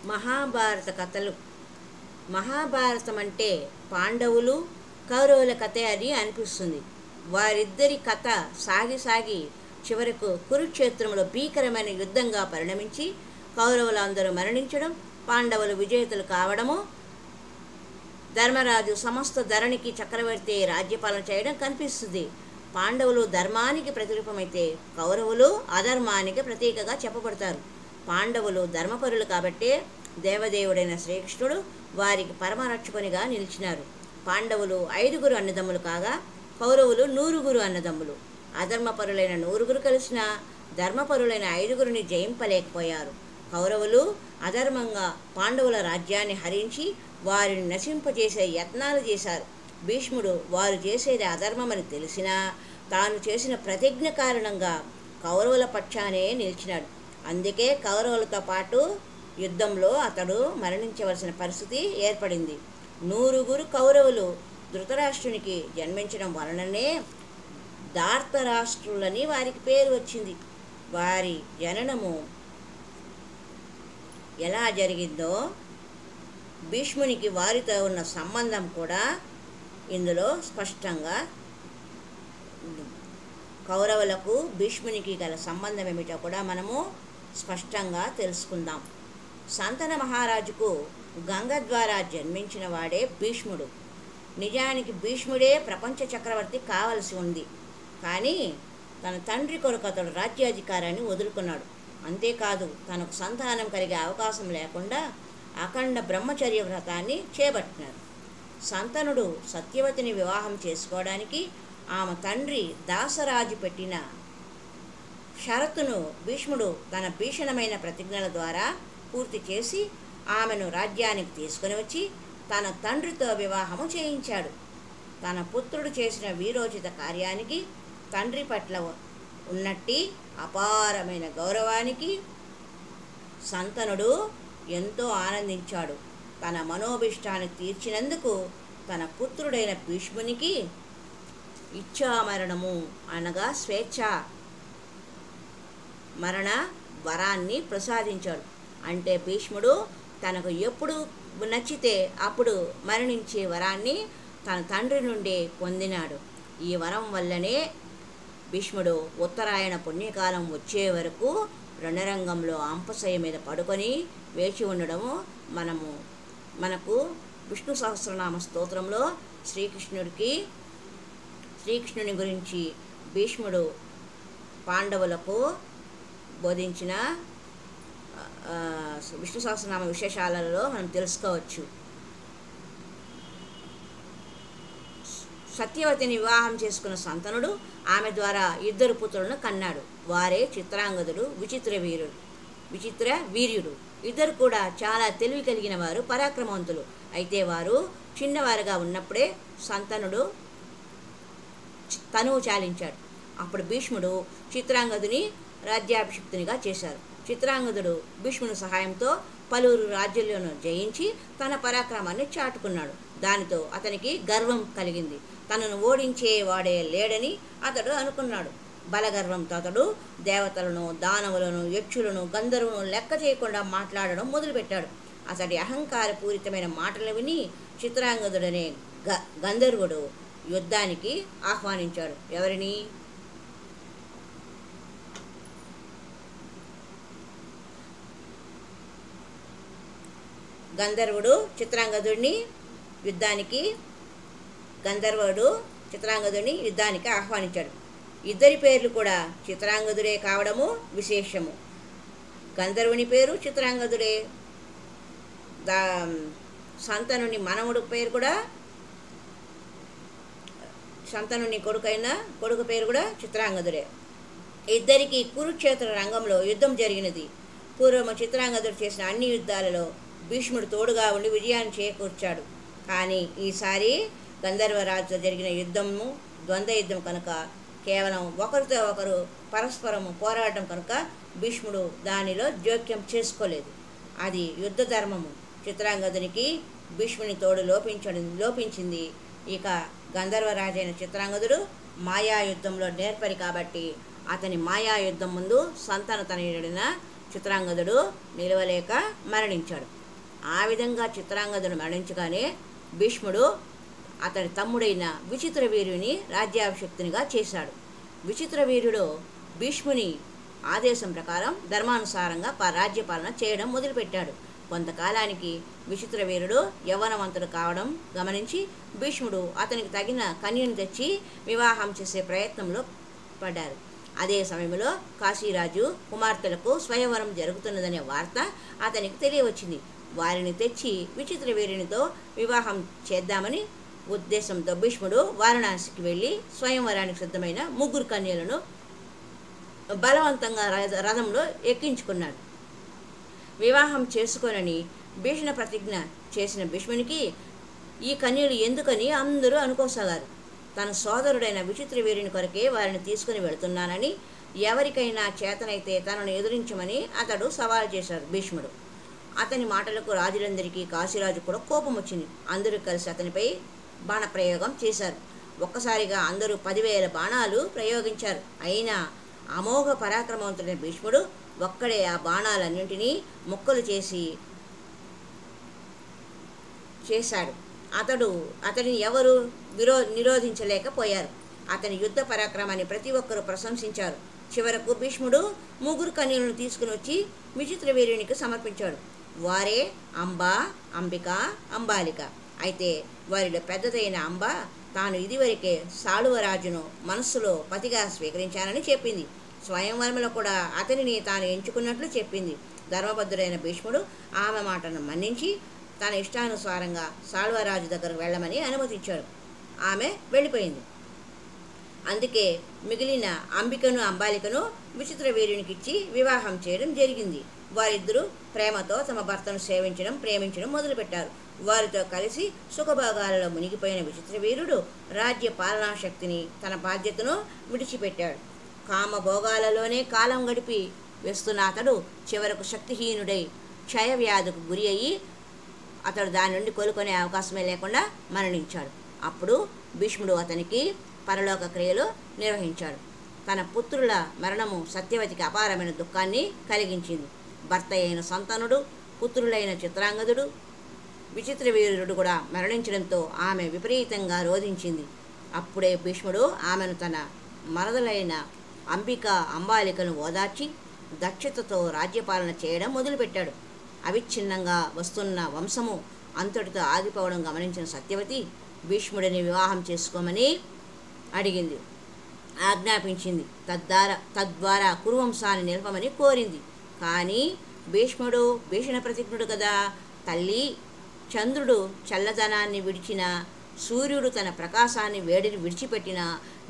మహాభారత కథలు. మహాభారతం అంటే పాండవులు కౌరవుల కథే అని అనిపిస్తుంది. వారిద్దరి కథ సాగి చివరకు కురుక్షేత్రంలో భీకరమైన యుద్ధంగా పరిణమించి కౌరవులు అందరూ మరణించడం, పాండవులు విజేతలు కావడము, ధర్మరాజు సమస్త ధరణికి చక్రవర్తి రాజ్యపాలన చేయడం కనిపిస్తుంది. పాండవులు ధర్మానికి ప్రతిరూపమైతే కౌరవులు అధర్మానికి ప్రతీకగా చెప్పబడతారు. పాండవులు ధర్మపరులు కాబట్టే దేవదేవుడైన శ్రీకృష్ణుడు వారికి పరమరక్షకునిగా నిలిచినారు. పాండవులు 5 అన్నదమ్ములు కాగా కౌరవులు 100 అన్నదమ్ములు. అధర్మపరులైన 100 కలిసిన ధర్మపరులైన 5 జయింపలేకపోయారు. కౌరవులు అధర్మంగా పాండవుల రాజ్యాన్ని హరించి వారిని నశింపజేసే యత్నాలు చేశారు. భీష్ముడు వారు చేసేది అధర్మమని తెలిసినా తాను చేసిన ప్రతిజ్ఞ కారణంగా కౌరవుల పక్షానే నిలిచినాడు. అందుకే కౌరవులతో పాటు యుద్ధంలో అతడు మరణించవలసిన పరిస్థితి ఏర్పడింది. 100 కౌరవులు ధృతరాష్ట్రునికి జన్మించడం వలననే ధార్తరాష్ట్రులని వారికి పేరు వచ్చింది. వారి జననము ఎలా జరిగిందో, భీష్మునికి వారితో ఉన్న సంబంధం కూడా ఇందులో స్పష్టంగా కౌరవులకు భీష్మునికి గల సంబంధం ఏమిటో కూడా మనము స్పష్టంగా తెలుసుకుందాం. సంతన మహారాజుకు గంగ ద్వారా జన్మించిన వాడే భీష్ముడు. నిజానికి భీష్ముడే ప్రపంచ చక్రవర్తి కావలసి ఉంది. కానీ తన తండ్రి కొరకు అతడు రాజ్యాధికారాన్ని వదులుకున్నాడు. అంతేకాదు, తనకు సంతానం కలిగే అవకాశం లేకుండా అఖండ బ్రహ్మచర్య వ్రతాన్ని చేపట్టినాడు. సంతనుడు సత్యవతిని వివాహం చేసుకోవడానికి ఆమె తండ్రి దాసరాజు పెట్టిన షరతును భీష్ముడు తన భీషణమైన ప్రతిజ్ఞల ద్వారా పూర్తి చేసి ఆమెను రాజ్యానికి తీసుకుని వచ్చి తన తండ్రితో వివాహము చేయించాడు. తన పుత్రుడు చేసిన వీరోచిత కార్యానికి తండ్రి పట్ల ఉన్నట్టి అపారమైన గౌరవానికి సంతనుడు ఎంతో ఆనందించాడు. తన మనోభిష్టాన్ని తీర్చినందుకు తన పుత్రుడైన భీష్మునికి ఇచ్ఛామరణము అనగా స్వేచ్ఛ మరణ వరాన్ని ప్రసాదించాడు. అంటే భీష్ముడు తనకు ఎప్పుడు నచ్చితే అప్పుడు మరణించే వరాన్ని తన తండ్రి నుండి పొందినాడు. ఈ వరం వల్లనే భీష్ముడు ఉత్తరాయణ పుణ్యకాలం వచ్చే వరకు రణరంగంలో అంపశయ్య మీద పడుకొని వేచి ఉండడము మనకు విష్ణు సహస్రనామ స్తోత్రంలో శ్రీకృష్ణుని గురించి భీష్ముడు పాండవులకు బోధించిన విష్ణు సహస్రనామ విశేషాలలో మనం తెలుసుకోవచ్చు. సత్యవతిని వివాహం చేసుకున్న సంతనుడు ఆమె ద్వారా 2 పుత్రులను కన్నాడు. వారే చిత్రాంగదుడు, విచిత్ర వీర్యుడు. ఇద్దరు కూడా చాలా తెలివి కలిగిన వారు, పరాక్రమవంతులు. అయితే వారు చిన్నవారుగా ఉన్నప్పుడే సంతనుడు తనువు చాలించాడు. అప్పుడు భీష్ముడు చిత్రాంగదుని రాజ్యాభిషిక్తునిగా చేశారు. చిత్రాంగదుడు భీష్ముని సహాయంతో పలువురు రాజ్యాలను జయించి తన పరాక్రమాన్ని చాటుకున్నాడు. దానితో అతనికి గర్వం కలిగింది. తనను ఓడించే వాడే లేడని అతడు అనుకున్నాడు. బలగర్వంతో అతడు దేవతలను, దానవులను, యక్షులను, గంధర్వులను లెక్క చేయకుండా మాట్లాడడం మొదలుపెట్టాడు. అతడి అహంకారపూరితమైన మాటలు విని చిత్రాంగదుడనే గంధర్వుడు యుద్ధానికి ఆహ్వానించాడు. ఎవరిని? గంధర్వుడు చిత్రాంగదుడిని యుద్ధానికి ఆహ్వానించాడు. ఇద్దరి పేర్లు కూడా చిత్రాంగదుడే కావడము విశేషము. గంధర్వుని పేరు చిత్రాంగదుడే. సంతనుని మనవుడు పేరు కూడా, సంతనుని కొడుకు పేరు కూడా చిత్రాంగదుడే. ఇద్దరికి కురుక్షేత్ర రంగంలో యుద్ధం జరిగినది. పూర్వము చిత్రాంగదుడు చేసిన అన్ని యుద్ధాలలో భీష్ముడు తోడుగా ఉండి విజయాన్ని చేకూర్చాడు. కానీ ఈసారి గంధర్వరాజుతో జరిగిన యుద్ధము ద్వంద్వ యుద్ధం కనుక, కేవలం ఒకరితో ఒకరు పరస్పరము పోరాటం కనుక భీష్ముడు దానిలో జోక్యం చేసుకోలేదు. అది యుద్ధ ధర్మము. చిత్రాంగదునికి భీష్ముని తోడు లోపించింది. ఇక గంధర్వరాజైన చిత్రాంగదుడు మాయాయుద్ధంలో నేర్పరి కాబట్టి అతని మాయాయుద్ధం ముందు సంతన తనయుడైన చిత్రాంగదుడు నిలవలేక మరణించాడు. ఆ విధంగా చిత్రాంగదుడు మరణించగానే భీష్ముడు అతడి తమ్ముడైన విచిత్రవీర్యుని రాజ్యాభిషిక్తునిగా చేశాడు. విచిత్రవీర్యుడు భీష్ముని ఆదేశం ప్రకారం ధర్మానుసారంగా రాజ్యపాలన చేయడం మొదలుపెట్టాడు. కొంతకాలానికి విచిత్రవీరుడు యవ్వనవంతుడు కావడం గమనించి భీష్ముడు అతనికి తగిన కన్యను తెచ్చి వివాహం చేసే ప్రయత్నంలో పడ్డారు. అదే సమయంలో కాశీరాజు కుమార్తెలకు స్వయంవరం జరుగుతున్నదనే వార్త అతనికి తెలియవచ్చింది. వారిని తెచ్చి విచిత్రవీరునితో వివాహం చేద్దామని ఉద్దేశంతో భీష్ముడు వారణాసికి వెళ్ళి స్వయంవరానికి సిద్ధమైన 3 కన్యలను బలవంతంగా రథంలో ఎక్కించుకున్నాడు. వివాహం చేసుకోనని భీషణ ప్రతిజ్ఞ చేసిన భీష్మునికి ఈ కన్యలు ఎందుకని అందరూ అనుకోసాగారు. తన సోదరుడైన విచిత్రవీరుని కొరకే వారిని తీసుకుని వెళుతున్నానని, ఎవరికైనా చేతనైతే తనను ఎదురించమని అతడు సవాల్ చేశాడు భీష్ముడు. అతని మాటలకు రాజులందరికీ, కాశీరాజు కూడా కోపం వచ్చింది. అందరూ కలిసి అతనిపై బాణప్రయోగం చేశారు. ఒక్కసారిగా అందరూ 10,000 బాణాలు ప్రయోగించారు. అయినా అమోఘ పరాక్రమవంతుడైన భీష్ముడు ఒక్కడే ఆ బాణాలన్నింటినీ ముక్కలు చేశాడు. అతడిని ఎవరు నిరోధించలేకపోయారు. అతని యుద్ధ పరాక్రమాన్ని ప్రతి ఒక్కరూ ప్రశంసించారు. చివరకు భీష్ముడు 3 కన్యలను తీసుకుని వచ్చి విచిత్రవీర్యునికి సమర్పించాడు. వారే అంబ, అంబిక, అంబాలిక. అయితే వారిలో పెద్దదైన అంబ తాను ఇదివరకే సాళువరాజును మనస్సులో పతిగా స్వీకరించానని చెప్పింది. స్వయంవరంలో కూడా అతనిని తాను ఎంచుకున్నట్లు చెప్పింది. ధర్మబద్ధుడైన భీష్ముడు ఆమె మాటను మన్నించి తన ఇష్టానుసారంగా సాళువరాజు దగ్గరకు వెళ్ళమని అనుమతించాడు. ఆమె వెళ్ళిపోయింది. అందుకే మిగిలిన అంబికను, అంబాలికను విచిత్రవీర్యునికిచ్చి వివాహం చేయడం జరిగింది. వారిద్దరూ ప్రేమతో తమ భర్తను ప్రేమించడం మొదలుపెట్టారు. వారితో కలిసి సుఖభోగాలలో మునిగిపోయిన విచిత్రవీరుడు రాజ్య పాలనా శక్తిని, తన బాధ్యతను విడిచిపెట్టాడు. కామభోగాలలోనే కాలం గడిపి వేస్తున్న అతడు చివరకు శక్తిహీనుడై క్షయవ్యాధికి గురి అయ్యి అతడు దాని నుండి కోలుకునే అవకాశమే లేకుండా మరణించాడు. అప్పుడు భీష్ముడు అతనికి పరలోక క్రియలు నిర్వహించాడు. తన పుత్రుల మరణము సత్యవతికి అపారమైన దుఃఖాన్ని కలిగించింది. భర్త అయిన సంతనుడు, పుత్రులైన చిత్రాంగదుడు, విచిత్రవీరుడు కూడా మరణించడంతో ఆమె విపరీతంగా రోధించింది. అప్పుడే భీష్ముడు ఆమెను తన మరదలైన అంబిక, అంబాలికను ఓదార్చి దక్షతతో రాజ్యపాలన చేయడం మొదలుపెట్టాడు. అవిచ్ఛిన్నంగా వస్తున్న వంశము అంతటితో ఆగిపోవడం గమనించిన సత్యవతి భీష్ముడిని వివాహం చేసుకోమని ఆజ్ఞాపించింది. తద్వారా కురువంశాన్ని నిలపమని కోరింది. కానీ భీష్ముడు భీషణ ప్రతిజ్ఞుడు కదా. తల్లి, చంద్రుడు చల్లదనాన్ని విడిచిన, సూర్యుడు తన ప్రకాశాన్ని వేడిని విడిచిపెట్టిన,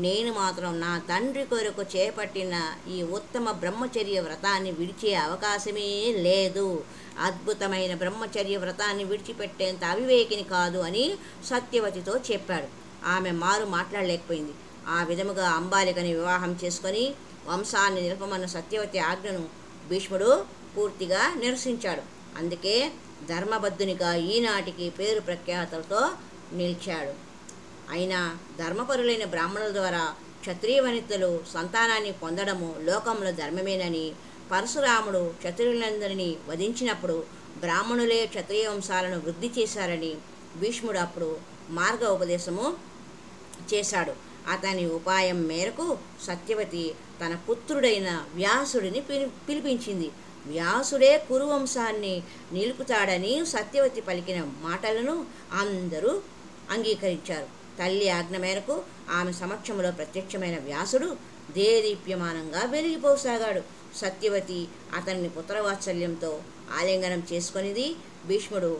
నేను మాత్రం నా తండ్రి కొరకు చేపట్టిన ఈ ఉత్తమ బ్రహ్మచర్య వ్రతాన్ని విడిచే అవకాశమే లేదు. అద్భుతమైన బ్రహ్మచర్య వ్రతాన్ని విడిచిపెట్టేంత అవివేకిని కాదు అని సత్యవతితో చెప్పాడు. ఆమె మాట్లాడలేకపోయింది. ఆ విధముగా అంబాలికని వివాహం చేసుకొని వంశాన్ని నిలపమన్న సత్యవతి ఆజ్ఞను భీష్ముడు పూర్తిగా నిరసించాడు. అందుకే ధర్మబద్ధునిగా ఈనాటికి పేరు ప్రఖ్యాతలతో నిలిచాడు. అయినా ధర్మపరులైన బ్రాహ్మణుల ద్వారా క్షత్రియ వనితలు సంతానాన్ని పొందడము లోకంలో ధర్మమేనని పరశురాముడు క్షత్రియులందరినీ వధించినప్పుడు బ్రాహ్మణులే క్షత్రియ వంశాలను వృద్ధి చేశారని భీష్ముడు అప్పుడు మార్గ ఉపదేశము చేశాడు. అతని ఉపాయం మేరకు సత్యవతి తన పుత్రుడైన వ్యాసుడిని పిలిపించింది. వ్యాసుడే కురువంశాన్ని నిలుపుతాడని సత్యవతి పలికిన మాటలను అందరూ అంగీకరించారు. తల్లి ఆజ్ఞ మేరకు ఆమె సమక్షంలో ప్రత్యక్షమైన వ్యాసుడు దేదీప్యమానంగా వెలిగిపోసాగాడు. సత్యవతి అతన్ని పుత్రవాత్సల్యంతో ఆలింగనం చేసుకొనిది. భీష్ముడు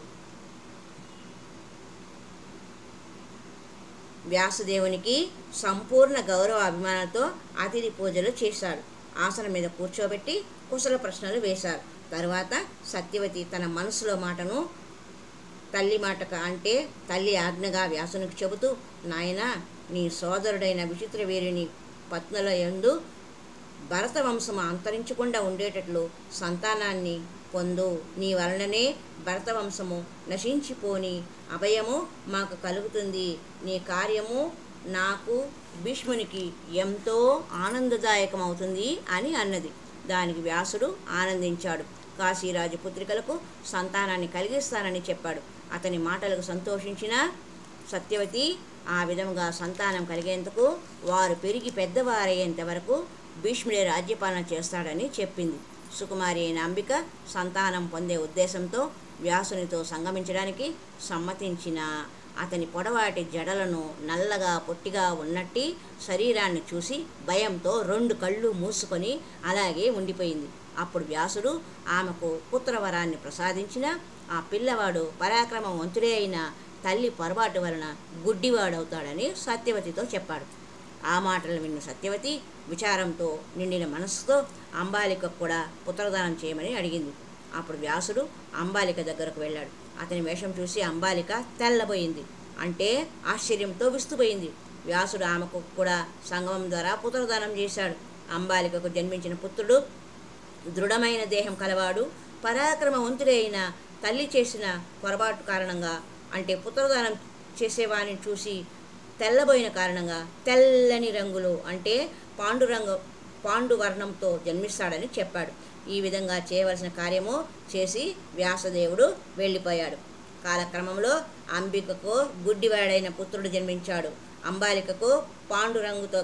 వ్యాసదేవునికి సంపూర్ణ గౌరవ అభిమానాలతో అతిథి పూజలు చేశాడు. ఆసనం మీద కూర్చోబెట్టి కుశల ప్రశ్నలు వేశారు. తరువాత సత్యవతి తన మనసులో మాటను తల్లి మాటక అంటే తల్లి ఆజ్ఞగా వ్యాసునికి చెబుతూ, నాయనా, నీ సోదరుడైన విచిత్రవీరుని పత్నుల యందు భరత వంశము అంతరించకుండా ఉండేటట్లు సంతానాన్ని పొందు. నీ వలననే భరతవంశము నశించిపోని అభయము మాకు కలుగుతుంది. నీ కార్యము నాకు భీష్మునికి ఎంతో ఆనందదాయకమవుతుంది అని అన్నది. దానికి వ్యాసుడు ఆనందించాడు. కాశీరాజు పుత్రికలకు సంతానాన్ని కలిగిస్తానని చెప్పాడు. అతని మాటలకు సంతోషించిన సత్యవతి ఆ విధంగా సంతానం కలిగేందుకు వారు పెరిగి పెద్దవారయ్యేంత వరకు భీష్ముడే రాజ్యపాలన చేస్తాడని చెప్పింది. సుకుమారి అయిన అంబిక సంతానం పొందే ఉద్దేశంతో వ్యాసునితో సంగమించడానికి సమ్మతించిన అతని పొడవాటి జడలను నల్లగా పొట్టిగా ఉన్నట్టి శరీరాన్ని చూసి భయంతో 2 కళ్ళు మూసుకొని అలాగే ఉండిపోయింది. అప్పుడు వ్యాసుడు ఆమెకు పుత్రవరాన్ని ప్రసాదించిన ఆ పిల్లవాడు పరాక్రమవంతుడే అయిన తల్లి పొరపాటు వలన గుడ్డివాడవుతాడని సత్యవతితో చెప్పాడు. ఆ మాటలు విన్న సత్యవతి విచారంతో నిండిన మనస్సుతో అంబాలికకు కూడా పుత్రదానం చేయమని అడిగింది. అప్పుడు వ్యాసుడు అంబాలిక దగ్గరకు వెళ్ళాడు. అతని వేషం చూసి అంబాలిక తెల్లబోయింది. అంటే ఆశ్చర్యంతో విస్తుపోయింది. వ్యాసుడు ఆమెకు కూడా సంగమం ద్వారా పుత్రదానం చేశాడు. అంబాలికకు జన్మించిన పుత్రుడు దృఢమైన దేహం కలవాడు, పరాక్రమవంతుడే అయిన తల్లి చేసిన పొరపాటు కారణంగా అంటే పుత్రదానం చేసేవాడిని చూసి తెల్లబోయిన కారణంగా తెల్లని రంగులు అంటే పాండువర్ణంతో జన్మిస్తాడని చెప్పాడు. ఈ విధంగా చేయవలసిన కార్యము చేసి వ్యాసదేవుడు వెళ్ళిపోయాడు. కాలక్రమంలో అంబికకు గుడ్డివాడైన పుత్రుడు జన్మించాడు. అంబాలికకు పాండురంగుతో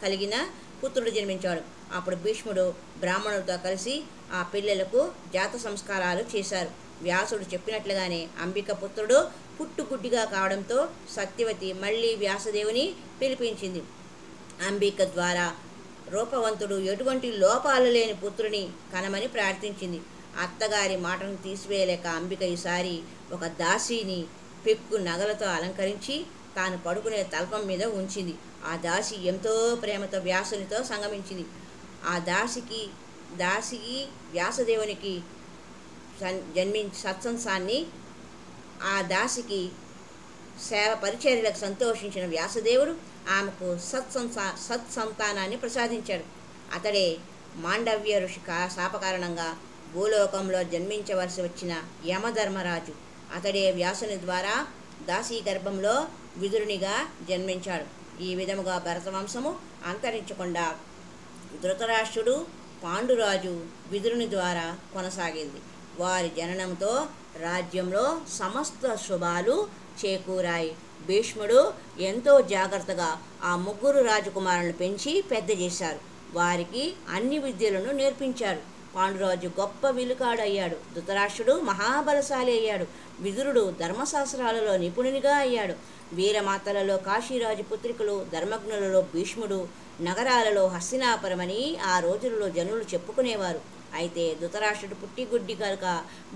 కలిగిన పుత్రుడు జన్మించాడు. అప్పుడు భీష్ముడు బ్రాహ్మణులతో కలిసి ఆ పిల్లలకు జాత సంస్కారాలు చేశారు. వ్యాసుడు చెప్పినట్లుగానే అంబిక పుత్రుడు పుట్టుగుడ్డిగా కావడంతో సత్యవతి మళ్ళీ వ్యాసదేవుని పిలిపించింది. అంబిక ద్వారా రూపవంతుడు ఎటువంటి లోపాలు లేని పుత్రుని కనమని ప్రార్థించింది. అత్తగారి మాటను తీసివేయలేక అంబిక ఈసారి ఒక దాసిని పెక్కు నగలతో అలంకరించి తాను పడుకునే తల్పం మీద ఉంచింది. ఆ దాసి ఎంతో ప్రేమతో వ్యాసునితో సంగమించింది. ఆ దాసికి వ్యాసదేవునికి సత్సంసాన్ని ఆ దాసికి సేవ పరిచర్యలకు సంతోషించిన వ్యాసదేవుడు ఆమెకు సత్సంతానాన్ని ప్రసాదించాడు. అతడే మాండవ్య ఋషి శాప కారణంగా భూలోకంలో జన్మించవలసి వచ్చిన యమధర్మరాజు. అతడే వ్యాసుని ద్వారా దాసీ గర్భంలో విదురునిగా జన్మించాడు. ఈ విధముగా భరతవంశము అంతరించకుండా ధృతరాష్ట్రుడు పాండురాజు విదురుని ద్వారా కొనసాగింది. వారి జననంతో రాజ్యంలో సమస్త శుభాలు చేకూరాయి. భీష్ముడు ఎంతో జాగ్రత్తగా ఆ 3 రాజకుమారులను పెంచి పెద్ద చేశారు. వారికి అన్ని విద్యలను నేర్పించారు. పాండురాజు గొప్ప విలుకాడయ్యాడు. ధృతరాష్ట్రుడు మహాబలశాలి అయ్యాడు. విదురుడు ధర్మశాస్త్రాలలో నిపుణునిగా అయ్యాడు. వీరమాతలలో కాశీరాజు పుత్రికలు, ధర్మజ్ఞులలో భీష్ముడు, నగరాలలో హస్తినాపురమని ఆ రోజులలో జనులు చెప్పుకునేవారు. అయితే ధృతరాష్ట్రుడు పుట్టిగుడ్డి కనుక,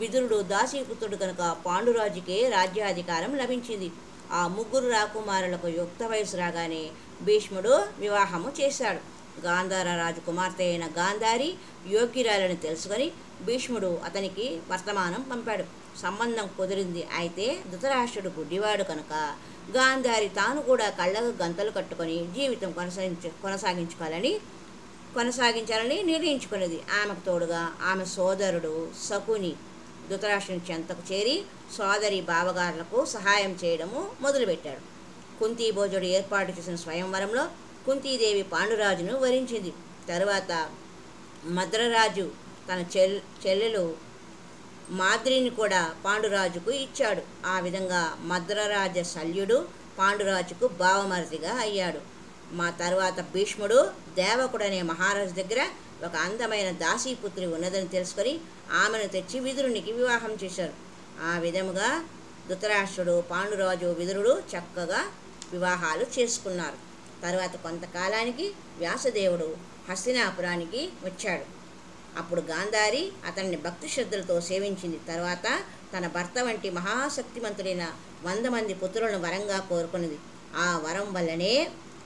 విదురుడు దాసీపుత్రుడు కనుక పాండురాజుకే రాజ్యాధికారం లభించింది. ఆ 3 రాకుమారులకు యుక్త వయసు రాగానే భీష్ముడు వివాహము చేశాడు. గాంధార రాజు కుమార్తె అయిన గాంధారి యోగ్యురాలని తెలుసుకొని భీష్ముడు అతనికి వర్తమానం పంపాడు. సంబంధం కుదిరింది. అయితే ధృతరాష్ట్రుడు గుడ్డివాడు కనుక గాంధారి తాను కూడా కళ్ళకు గంతలు కట్టుకొని జీవితం కొనసాగించాలని నిర్ణయించుకున్నది. ఆమెకు తోడుగా ఆమె సోదరుడు శకుని ధృతరాష్ట్రుని చెంతకు చేరి సోదరి బావగారులకు సహాయం చేయడము మొదలుపెట్టాడు. కుంతీభోజుడు ఏర్పాటు చేసిన స్వయంవరంలో కుంతీదేవి పాండురాజును వరించింది. తరువాత మద్రరాజు తన చెల్లెలు మాద్రిని కూడా పాండురాజుకు ఇచ్చాడు. ఆ విధంగా మద్రరాజ శల్యుడు పాండురాజుకు బావమరిదిగా అయ్యాడు. తర్వాత భీష్ముడు దేవకుడనే మహారాజు దగ్గర ఒక అందమైన దాసీపుత్రి ఉన్నదని తెలుసుకొని ఆమెను తెచ్చి విదురునికి వివాహం చేశారు. ఆ విధముగా ధృతరాష్ట్రుడు, పాండురాజు, విదురుడు చక్కగా వివాహాలు చేసుకున్నారు. తర్వాత కొంతకాలానికి వ్యాసదేవుడు హస్తినాపురానికి వచ్చాడు. అప్పుడు గాంధారి అతన్ని భక్తి శ్రద్ధలతో సేవించింది. తర్వాత తన భర్త వంటి మహాశక్తిమంతుడైన 100 మంది పుత్రులను వరంగా కోరుకున్నది. ఆ వరం వల్లనే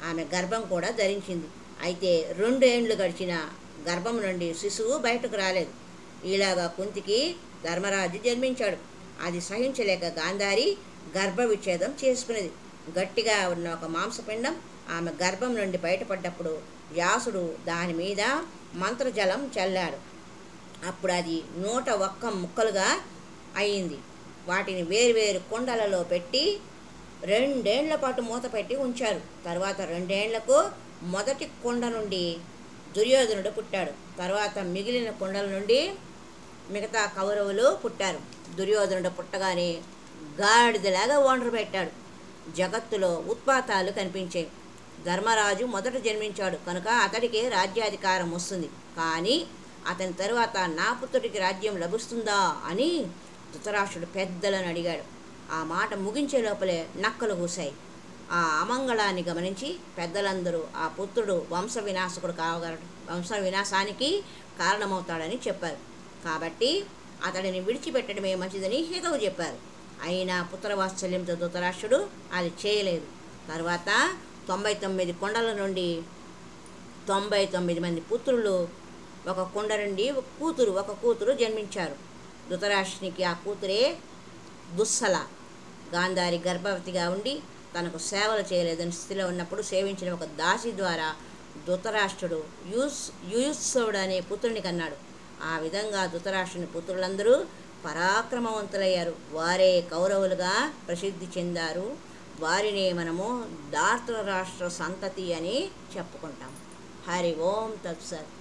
ఆమె గర్భం కూడా ధరించింది. అయితే 2 ఏండ్లు గడిచిన గర్భం నుండి శిశువు బయటకు రాలేదు. ఇలాగా కుంతికి ధర్మరాజు జన్మించాడు. అది సహించలేక గాంధారి గర్భ విచ్ఛేదం చేసుకున్నది. గట్టిగా ఉన్న ఒక మాంసపిండం ఆమె గర్భం నుండి బయటపడ్డప్పుడు వ్యాసుడు దాని మీద మంత్రజలం చల్లాడు. అప్పుడు అది 101 ముక్కలుగా అయింది. వాటిని వేరువేరు కుండలలో పెట్టి 2 ఏండ్ల పాటు మూత పెట్టి ఉంచారు. తర్వాత 2 ఏండ్లకు మొదటి కుండ నుండి దుర్యోధనుడు పుట్టాడు. తర్వాత మిగిలిన కుండల నుండి మిగతా కౌరవులు పుట్టారు. దుర్యోధనుడు పుట్టగానే గాడిదలాగా ఒండ్రు పెట్టాడు. జగత్తులో ఉత్పాతాలు కనిపించాయి. ధర్మరాజు మొదట జన్మించాడు కనుక అతడికే రాజ్యాధికారం వస్తుంది. కానీ అతని తరువాత నా పుత్రుడికి రాజ్యం లభిస్తుందా అని ధృతరాష్ట్రుడు పెద్దలను అడిగాడు. ఆ మాట ముగించే లోపలే నక్కలు కూశాయి. ఆ అమంగళాన్ని గమనించి పెద్దలందరూ ఆ పుత్రుడు వంశ వినాశానికి కారణమవుతాడని చెప్పారు. కాబట్టి అతడిని విడిచిపెట్టడమే మంచిదని హితవు చెప్పారు. అయినా పుత్రవాత్సల్యంతో ధృతరాష్ట్రుడు అది చేయలేదు. తర్వాత 99 కొండల నుండి 99 మంది పుత్రులు, ఒక కొండ నుండి ఒక కూతురు జన్మించారు. ధృతరాష్ట్రునికి ఆ కూతురే దుస్సల. గాంధారి గర్భవతిగా ఉండి తనకు సేవలు చేయలేదని స్థితిలో ఉన్నప్పుడు సేవించిన ఒక దాసి ద్వారా ధృతరాష్ట్రుడు యుయుత్సవుడు అనే పుత్రుని కన్నాడు. ఆ విధంగా ధృతరాష్ట్రుని పుత్రులందరూ పరాక్రమవంతులయ్యారు. వారే కౌరవులుగా ప్రసిద్ధి చెందారు. వారినే మనము ధార్తరాష్ట్ర సంతతి అని చెప్పుకుంటాం. హరి ఓం తత్సత్.